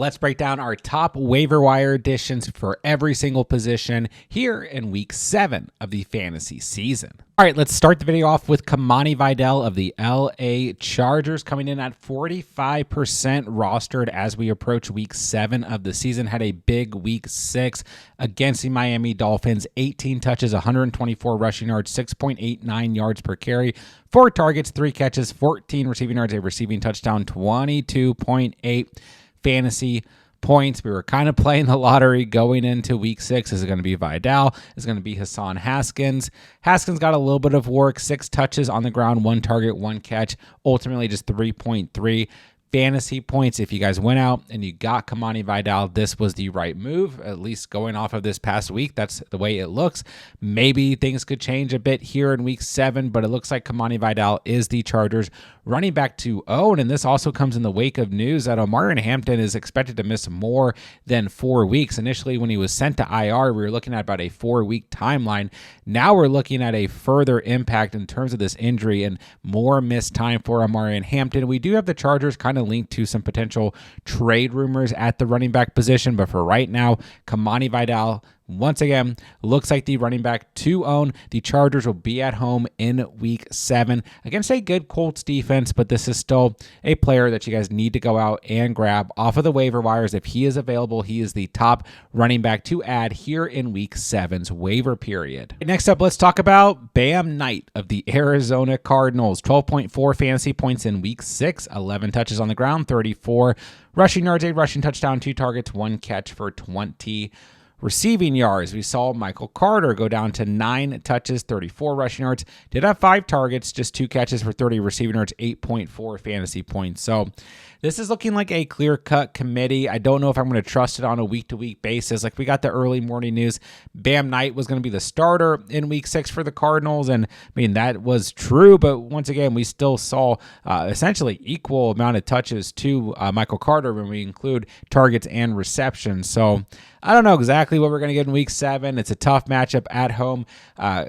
Let's break down our top waiver wire additions for every single position here in week 7 of the fantasy season. All right, let's start the video off with Kamani Vidal of the LA Chargers coming in at 45% rostered as we approach week 7 of the season. Had a big week 6 against the Miami Dolphins. 18 touches, 124 rushing yards, 6.89 yards per carry, 4 targets, 3 catches, 14 receiving yards, a receiving touchdown, 22.8 fantasy points. We were kind of playing the lottery going into week 6. Is it going to be Vidal? Is it going to be Hassan Haskins? Haskins got a little bit of work, 6 touches on the ground, 1 target, 1 catch, ultimately just 3.3 fantasy points. If you guys went out and you got Kamani Vidal, this was the right move, at least going off of this past week. That's the way it looks. Maybe things could change a bit here in week 7, but it looks like Kamani Vidal is the Chargers running back to own. And this also comes in the wake of news that Omarion Hampton is expected to miss more than 4 weeks. Initially, when he was sent to IR, we were looking at about a 4-week timeline. Now we're looking at a further impact in terms of this injury and more missed time for Omarion Hampton. We do have the Chargers kind of linked to some potential trade rumors at the running back position, but for right now, Kamani Vidal once again looks like the running back to own. The Chargers will be at home in week 7 against a good Colts defense, but this is still a player that you guys need to go out and grab off of the waiver wires. If he is available, he is the top running back to add here in week 7's waiver period. Next up, let's talk about Bam Knight of the Arizona Cardinals. 12.4 fantasy points in week 6, 11 touches on the ground, 34 rushing yards, a rushing touchdown, 2 targets, 1 catch for 20 receiving yards. We saw Michael Carter go down to 9 touches, 34 rushing yards. Did have 5 targets, just 2 catches for 30 receiving yards, 8.4 fantasy points. So this is looking like a clear-cut committee. I don't know if I'm going to trust it on a week-to-week basis. Like we got the early morning news, Bam Knight was going to be the starter in week 6 for the Cardinals, and I mean that was true. But once again, we still saw essentially equal amount of touches to Michael Carter when we include targets and receptions. So I don't know exactly what we're going to get in week 7. It's a tough matchup at home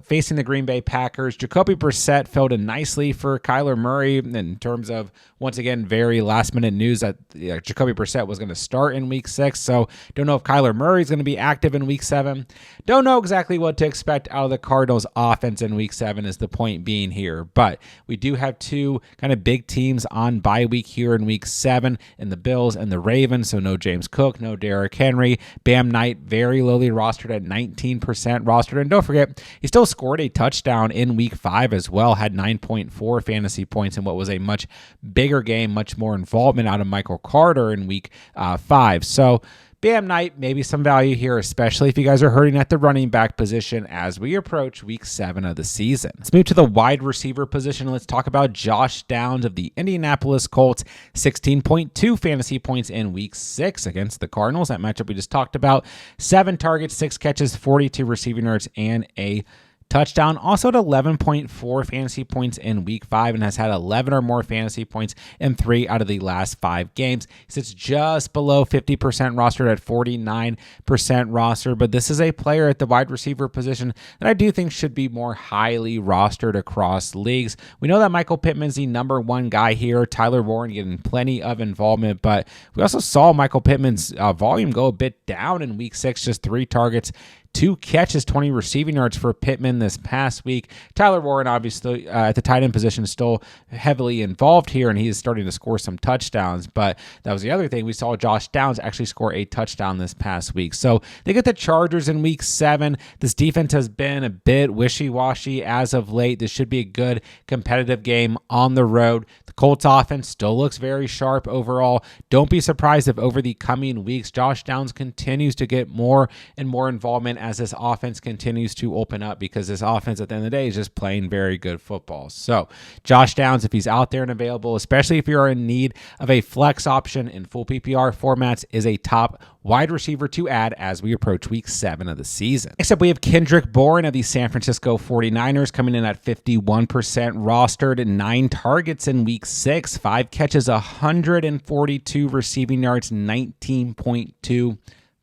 facing the Green Bay Packers. Jacoby Brissett filled in nicely for Kyler Murray in terms of, once again, very last-minute news that Jacoby Brissett was going to start in week 6. So don't know if Kyler Murray is going to be active in week 7. Don't know exactly what to expect out of the Cardinals offense in week 7 is the point being here. But we do have 2 kind of big teams on bye week here in week 7 in the Bills and the Ravens. So no James Cook, no Derrick Henry. Bam Knight very lowly rostered at 19% rostered. And don't forget, he still scored a touchdown in week 5 as well, had 9.4 fantasy points in what was a much bigger game, much more involvement out of Michael Carter in week 5. So Bam Knight, maybe some value here, especially if you guys are hurting at the running back position as we approach week 7 of the season. Let's move to the wide receiver position. Let's talk about Josh Downs of the Indianapolis Colts. 16.2 fantasy points in week 6 against the Cardinals. That matchup we just talked about. 7 targets, 6 catches, 42 receiving yards, and a touchdown. Also at 11.4 fantasy points in week 5 and has had 11 or more fantasy points in 3 out of the last 5 games. He sits just below 50% rostered at 49% roster, but this is a player at the wide receiver position that I do think should be more highly rostered across leagues. We know that Michael Pittman's the number 1 guy here. Tyler Warren getting plenty of involvement, but we also saw Michael Pittman's volume go a bit down in week 6, just 3 targets, 2 catches, 20 receiving yards for Pittman this past week. Tyler Warren, obviously, at the tight end position, is still heavily involved here, and he is starting to score some touchdowns. But that was the other thing. We saw Josh Downs actually score a touchdown this past week. So they get the Chargers in week 7. This defense has been a bit wishy-washy as of late. This should be a good competitive game on the road. The Colts offense still looks very sharp overall. Don't be surprised if over the coming weeks, Josh Downs continues to get more and more involvement as this offense continues to open up, because this offense at the end of the day is just playing very good football. So Josh Downs, if he's out there and available, especially if you're in need of a flex option in full PPR formats, is a top wide receiver to add as we approach week 7 of the season. Next up, we have Kendrick Bourne of the San Francisco 49ers coming in at 51% rostered, 9 targets in week 6, 5 catches, 142 receiving yards, 19.2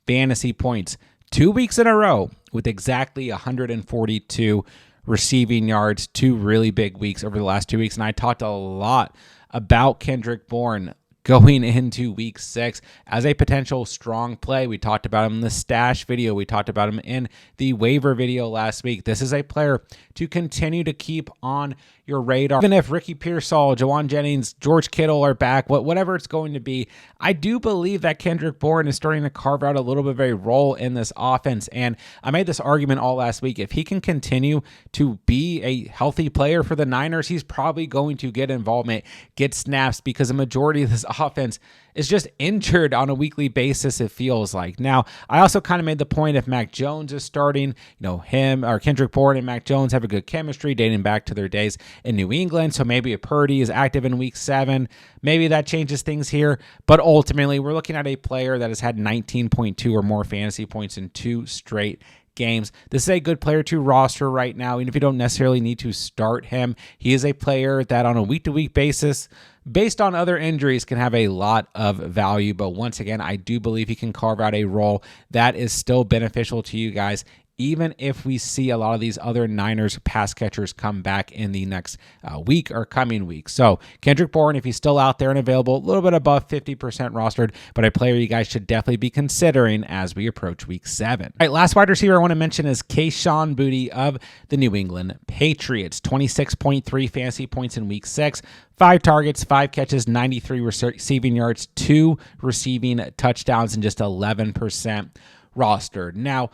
fantasy points. 2 weeks in a row with exactly 142 receiving yards, 2 really big weeks over the last 2 weeks. And I talked a lot about Kendrick Bourne going into week 6 as a potential strong play. We talked about him in the stash video. We talked about him in the waiver video last week. This is a player to continue to keep on your radar. Even if Ricky Pearsall, Jawan Jennings, George Kittle are back, whatever it's going to be, I do believe that Kendrick Bourne is starting to carve out a little bit of a role in this offense. And I made this argument all last week. If he can continue to be a healthy player for the Niners, he's probably going to get involvement, get snaps, because a majority of this offense is just injured on a weekly basis, it feels like. Now, I also kind of made the point, if Mac Jones is starting, him or Kendrick Bourne and Mac Jones have a good chemistry dating back to their days in New England. So maybe if Purdy is active in week 7, maybe that changes things here. But ultimately, we're looking at a player that has had 19.2 or more fantasy points in 2 straight games. This is a good player to roster right now, even if you don't necessarily need to start him. He is a player that on a week-to-week basis, based on other injuries, can have a lot of value. But once again, I do believe he can carve out a role that is still beneficial to you guys, even if we see a lot of these other Niners pass catchers come back in the next week or coming week. So Kendrick Bourne, if he's still out there and available, a little bit above 50% rostered, but a player you guys should definitely be considering as we approach week 7. All right, last wide receiver I want to mention is Kayshon Boutte of the New England Patriots. 26.3 fantasy points in week 6. 5 targets, 5 catches, 93 receiving yards, 2 receiving touchdowns, and just 11% rostered. Now,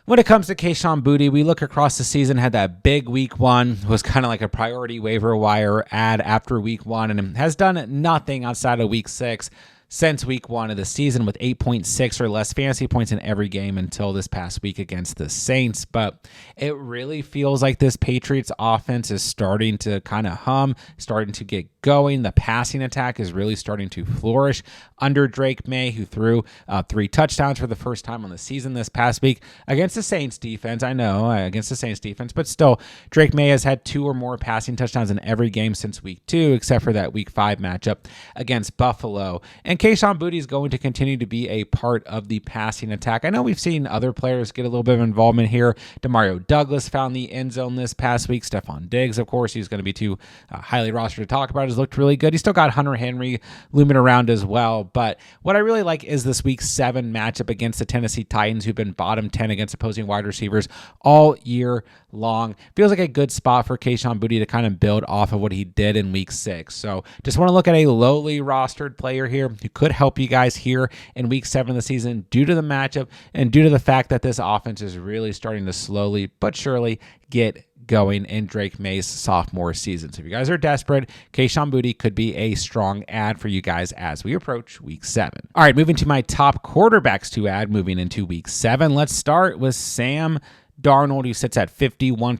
when it comes to Kayshon Boutte, we look across the season, had that big week 1, was kind of like a priority waiver wire ad after week 1, and has done nothing outside of week 6 since week 1 of the season, with 8.6 or less fantasy points in every game until this past week against the Saints. But it really feels like this Patriots offense is starting to kind of hum, starting to get going. The passing attack is really starting to flourish under Drake May, who threw 3 touchdowns for the first time on the season this past week against the Saints defense. I know, against the Saints defense, but still, Drake May has had 2 or more passing touchdowns in every game since week 2, except for that week 5 matchup against Buffalo. And Kayshon Boutte is going to continue to be a part of the passing attack. I know we've seen other players get a little bit of involvement here. Demario Douglas found the end zone this past week. Stephon Diggs, of course, he's going to be too highly rostered to talk about, has looked really good. He's still got Hunter Henry looming around as well. But what I really like is this week 7 matchup against the Tennessee Titans, who've been bottom 10 against opposing wide receivers all year long. Feels like a good spot for Kayshon Boutte to kind of build off of what he did in week 6. So just want to look at a lowly rostered player here who could help you guys here in week 7 of the season due to the matchup and due to the fact that this offense is really starting to slowly but surely get going in Drake May's sophomore season. So if you guys are desperate, Kayshon Boutte could be a strong ad for you guys as we approach week 7. All right, moving to my top quarterbacks to add moving into week 7. Let's start with Sam Darnold, who sits at 51%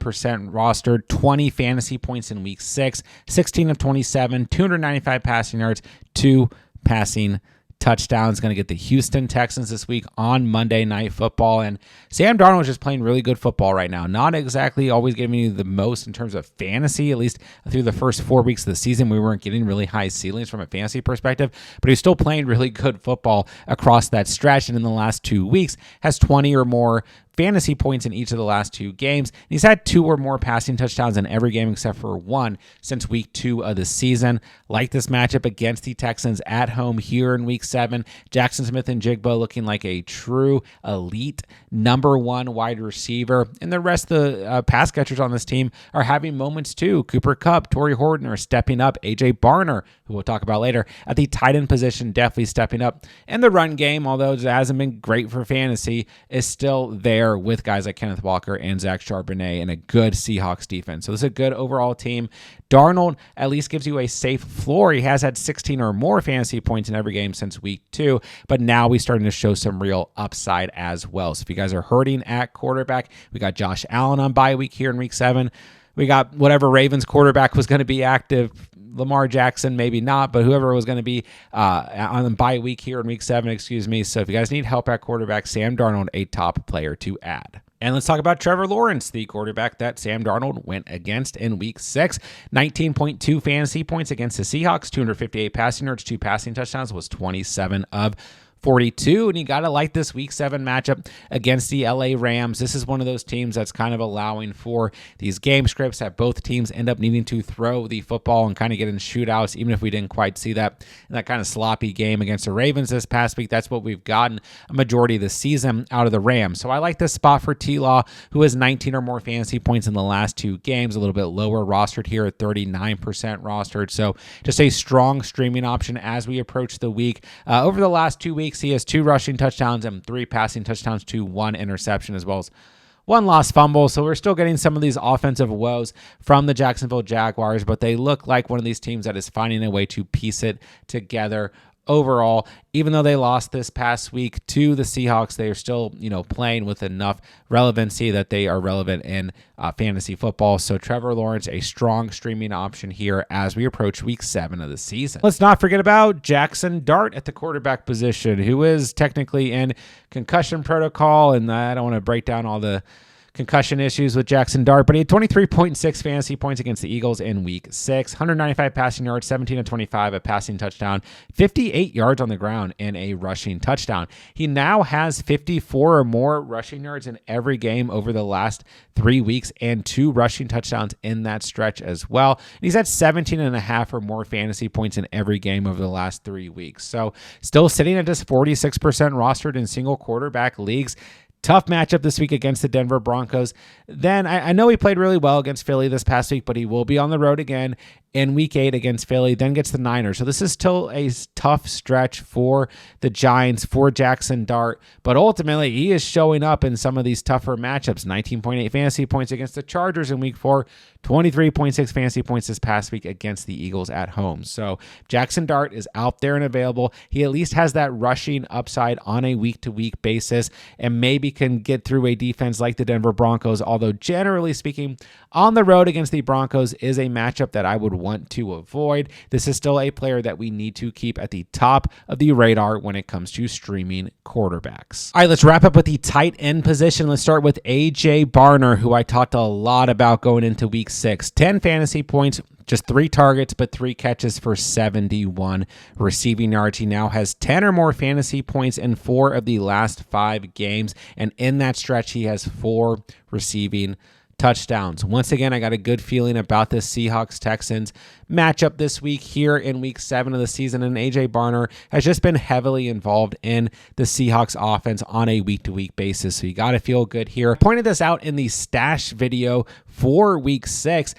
rostered, 20 fantasy points in week 6, 16 of 27, 295 passing yards, 2 passing touchdowns. Going to get the Houston Texans this week on Monday Night Football. And Sam Darnold is just playing really good football right now. Not exactly always giving you the most in terms of fantasy, at least through the first 4 weeks of the season. We weren't getting really high ceilings from a fantasy perspective, but he's still playing really good football across that stretch. And in the last 2 weeks, has 20 or more fantasy points in each of the last 2 games. And he's had 2 or more passing touchdowns in every game except for 1 since week 2 of the season. Like this matchup against the Texans at home here in week 7. Jackson Smith and Jigba looking like a true elite number 1 wide receiver. And the rest of the pass catchers on this team are having moments too. Cooper Kupp, Torrey Horton are stepping up. AJ Barner, who we'll talk about later, at the tight end position, definitely stepping up. And the run game, although it hasn't been great for fantasy, is still there with guys like Kenneth Walker and Zach Charbonnet and a good Seahawks defense. So this is a good overall team. Darnold at least gives you a safe floor. He has had 16 or more fantasy points in every game since week 2, but now we're starting to show some real upside as well. So if you guys are hurting at quarterback, we got Josh Allen on bye week here in week 7. We got whatever Ravens quarterback was going to be active. Lamar Jackson, maybe not, but whoever was going to be on the bye week here in week 7, So if you guys need help at quarterback, Sam Darnold, a top player to add. And let's talk about Trevor Lawrence, the quarterback that Sam Darnold went against in week 6. 19.2 fantasy points against the Seahawks, 258 passing yards, 2 passing touchdowns, was 27 of 42, and you got to like this Week 7 matchup against the LA Rams. This is one of those teams that's kind of allowing for these game scripts that both teams end up needing to throw the football and kind of get in shootouts, even if we didn't quite see that in that kind of sloppy game against the Ravens this past week. That's what we've gotten a majority of the season out of the Rams. So I like this spot for T-Law, who has 19 or more fantasy points in the last 2 games, a little bit lower rostered here at 39% rostered. So just a strong streaming option as we approach the week. Over the last 2 weeks, he has 2 rushing touchdowns and 3 passing touchdowns to 1 interception, as well as 1 lost fumble. So we're still getting some of these offensive woes from the Jacksonville Jaguars, but they look like one of these teams that is finding a way to piece it together. Overall, even though they lost this past week to the Seahawks, they are still, playing with enough relevancy that they are relevant in fantasy football. So Trevor Lawrence, a strong streaming option here as we approach Week 7 of the season. Let's not forget about Jackson Dart at the quarterback position, who is technically in concussion protocol, and I don't want to break down all the concussion issues with Jackson Dart, but he had 23.6 fantasy points against the Eagles in Week 6, 195 passing yards, 17 of 25, a passing touchdown, 58 yards on the ground, and a rushing touchdown. He now has 54 or more rushing yards in every game over the last 3 weeks and 2 rushing touchdowns in that stretch as well. And he's had 17 and a half or more fantasy points in every game over the last 3 weeks. So still sitting at just 46% rostered in single quarterback leagues. Tough matchup this week against the Denver Broncos. Then I know he played really well against Philly this past week, but he will be on the road again in Week 8 against Philly, then gets the Niners. So this is still a tough stretch for the Giants, for Jackson Dart, but ultimately he is showing up in some of these tougher matchups. 19.8 fantasy points against the Chargers in Week 4, 23.6 fantasy points this past week against the Eagles at home. So Jackson Dart is out there and available. He at least has that rushing upside on a week-to-week basis and maybe can get through a defense like the Denver Broncos, although generally speaking, on the road against the Broncos is a matchup that I would want to avoid. This is still a player that we need to keep at the top of the radar when it comes to streaming quarterbacks. All right, let's wrap up with the tight end position. Let's start with A.J. Barner, who I talked a lot about going into Week 6. 10 fantasy points, just 3 targets, but 3 catches for 71 receiving yards. He now has 10 or more fantasy points in 4 of the last 5 games, and in that stretch, he has 4 receiving touchdowns. Once again, I got a good feeling about this Seahawks-Texans matchup this week here in Week 7 of the season, and A.J. Barner has just been heavily involved in the Seahawks offense on a week-to-week basis, so you got to feel good here. I pointed this out in the stash video for Week 6.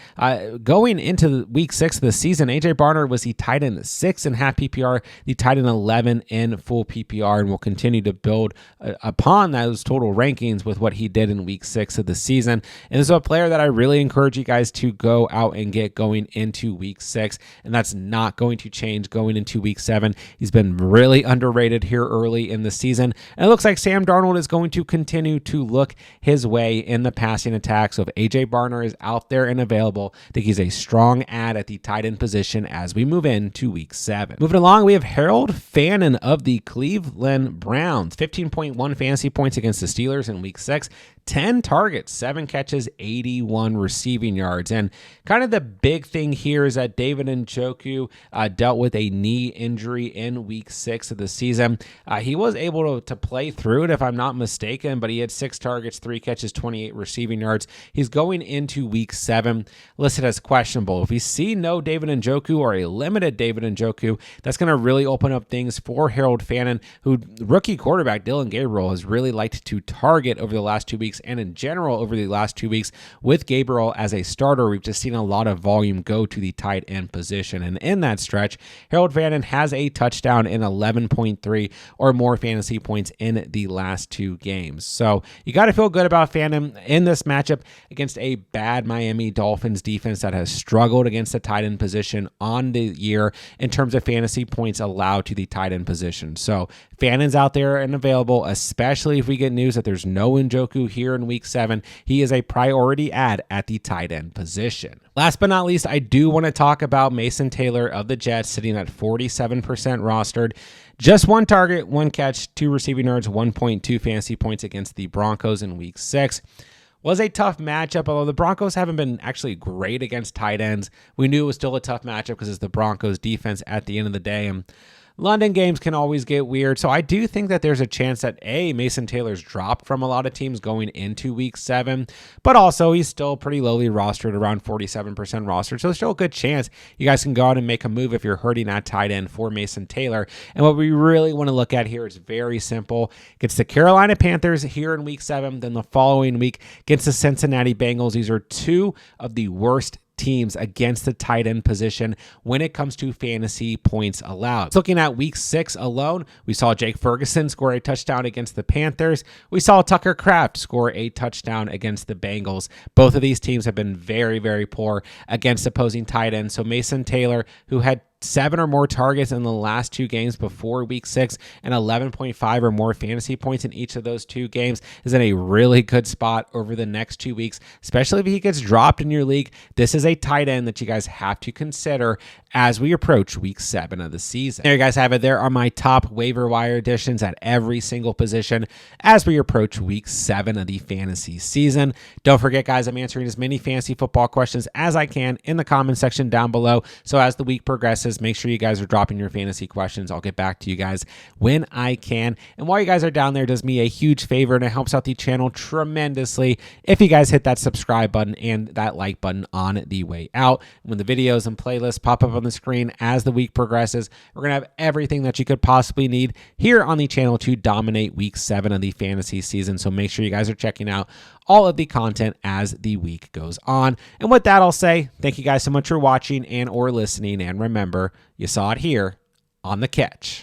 Going into Week 6 of the season, A.J. Barner was the tight end 6 in half PPR, the tight end 11 in full PPR, and will continue to build upon those total rankings with what he did in Week 6 of the season. And this is a player that I really encourage you guys to go out and get going into Week 6, and that's not going to change going into Week 7. He's been really underrated here early in the season, and it looks like Sam Darnold is going to continue to look his way in the passing attack. So if A.J. Barner is out there and available, I think he's a strong add at the tight end position as we move into Week 7. Moving along, we have Harold Fannin of the Cleveland Browns. 15.1 fantasy points against the Steelers in Week 6. 10 targets, 7 catches, 81 receiving yards. And kind of the big thing here is that David Njoku dealt with a knee injury in Week 6 of the season. He was able to play through it, if I'm not mistaken, but he had 6 targets, 3 catches, 28 receiving yards. He's going into Week 7 listed as questionable. If we see no David Njoku or a limited David Njoku, that's going to really open up things for Harold Fannin, who rookie quarterback Dylan Gabriel has really liked to target over the last 2 weeks. And in general, over the last 2 weeks, with Gabriel as a starter, we've just seen a lot of volume go to the tight end position. And in that stretch, Harold Fannin has a touchdown in 11.3 or more fantasy points in the last 2 games. So you got to feel good about Fannin in this matchup against a bad Miami Dolphins defense that has struggled against the tight end position on the year in terms of fantasy points allowed to the tight end position. So Fannin's out there and available, especially if we get news that there's no Njoku here in Week 7. He is a priority add at the tight end position. Last but not least, I do want to talk about Mason Taylor of the Jets, sitting at 47% rostered. Just 1 target, 1 catch, 2 receiving yards, 1.2 fantasy points against the Broncos in Week 6. Was a tough matchup, although the Broncos haven't been actually great against tight ends. We knew it was still a tough matchup because it's the Broncos defense at the end of the day. And London games can always get weird. So I do think that there's a chance that Mason Taylor's dropped from a lot of teams going into week 7, but also he's still pretty lowly rostered, around 47% rostered. So there's still a good chance you guys can go out and make a move if you're hurting that tight end for Mason Taylor. And what we really want to look at here is very simple. Against the Carolina Panthers here in week 7, then the following week against the Cincinnati Bengals. These are two of the worst teams against the tight end position when it comes to fantasy points allowed. Looking at week 6 alone, we saw Jake Ferguson score a touchdown against the Panthers. We saw Tucker Kraft score a touchdown against the Bengals. Both of these teams have been very, very poor against opposing tight ends. So Mason Taylor, who had 7 or more targets in the last 2 games before week 6 and 11.5 or more fantasy points in each of those 2 games, is in a really good spot over the next 2 weeks, especially if he gets dropped in your league. This is a tight end that you guys have to consider as we approach week 7 of the season. There you guys have it. There are my top waiver wire additions at every single position as we approach week 7 of the fantasy season. Don't forget, guys, I'm answering as many fantasy football questions as I can in the comment section down below. So as the week progresses, make sure you guys are dropping your fantasy questions. I'll get back to you guys when I can. And while you guys are down there, it does me a huge favor and it helps out the channel tremendously if you guys hit that subscribe button and that like button on the way out. When the videos and playlists pop up on the screen as the week progresses, we're going to have everything that you could possibly need here on the channel to dominate week 7 of the fantasy season. So make sure you guys are checking out all of the content as the week goes on. And with that, I'll say thank you guys so much for watching and or listening. And remember, you saw it here on The Catch.